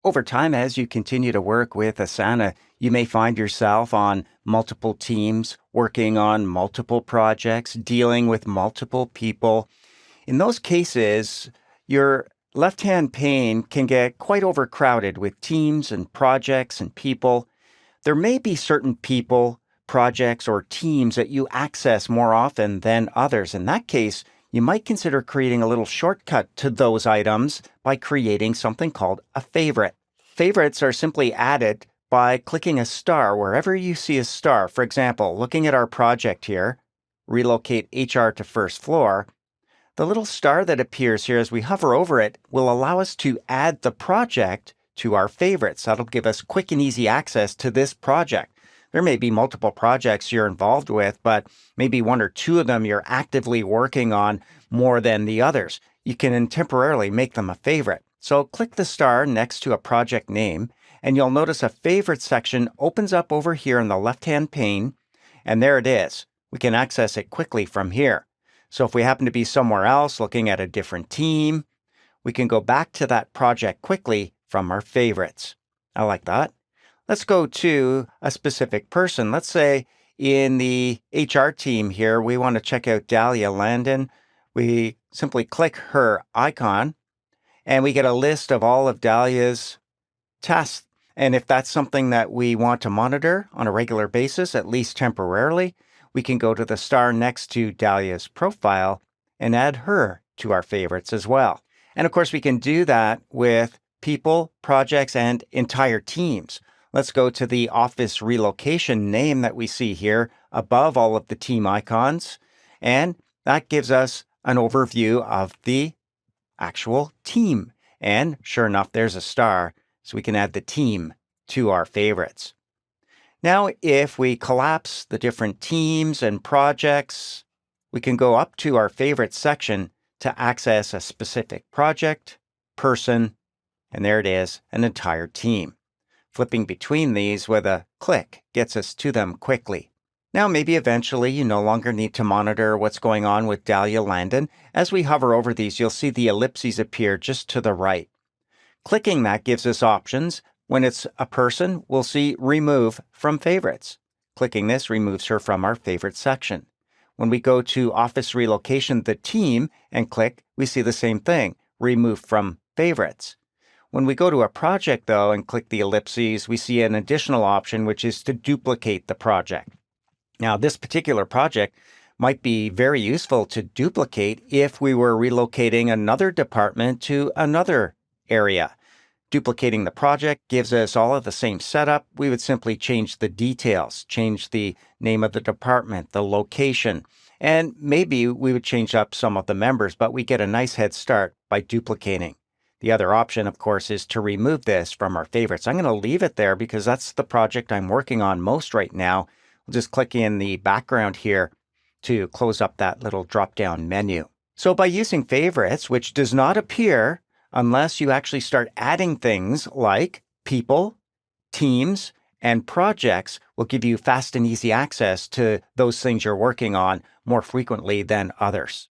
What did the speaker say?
Over time, as you continue to work with Asana, you may find yourself on multiple teams, working on multiple projects, dealing with multiple people. In those cases, your left-hand pane can get quite overcrowded with teams and projects and people. There may be certain people, projects, or teams that you access more often than others. In that case, you might consider creating a little shortcut to those items by creating something called a favorite. Favorites are simply added by clicking a star wherever you see a star. For example, looking at our project here, relocate HR to first floor, the little star that appears here as we hover over it will allow us to add the project to our favorites. That'll give us quick and easy access to this project. There may be multiple projects you're involved with, but maybe one or two of them you're actively working on more than the others. You can temporarily make them a favorite. So click the star next to a project name, and you'll notice a favorite section opens up over here in the left-hand pane, and there it is. We can access it quickly from here. So if we happen to be somewhere else looking at a different team, we can go back to that project quickly from our favorites. I like that. Let's go to a specific person. Let's say in the HR team here, we want to check out Dahlia Landon. We simply click her icon, and we get a list of all of Dahlia's tasks. And if that's something that we want to monitor on a regular basis, at least temporarily, we can go to the star next to Dahlia's profile and add her to our favorites as well. And of course, we can do that with people, projects, and entire teams. Let's go to the office relocation name that we see here above all of the team icons. And that gives us an overview of the actual team. And sure enough, there's a star, so we can add the team to our favorites. Now, if we collapse the different teams and projects, we can go up to our favorites section to access a specific project, person, and there it is, an entire team. Flipping between these with a click gets us to them quickly. Now, maybe eventually you no longer need to monitor what's going on with Dahlia Landon. As we hover over these, you'll see the ellipses appear just to the right. Clicking that gives us options. When it's a person, we'll see Remove from Favorites. Clicking this removes her from our favorite section. When we go to Office Relocation, the team, and click, we see the same thing, Remove from Favorites. When we go to a project, though, and click the ellipses, we see an additional option, which is to duplicate the project. Now, this particular project might be very useful to duplicate if we were relocating another department to another area. Duplicating the project gives us all of the same setup. We would simply change the details, change the name of the department, the location, and maybe we would change up some of the members, but we get a nice head start by duplicating. The other option, of course, is to remove this from our favorites. I'm going to leave it there because that's the project I'm working on most right now. We'll just click in the background here to close up that little drop-down menu. So by using favorites, which does not appear unless you actually start adding things like people, teams, and projects, will give you fast and easy access to those things you're working on more frequently than others.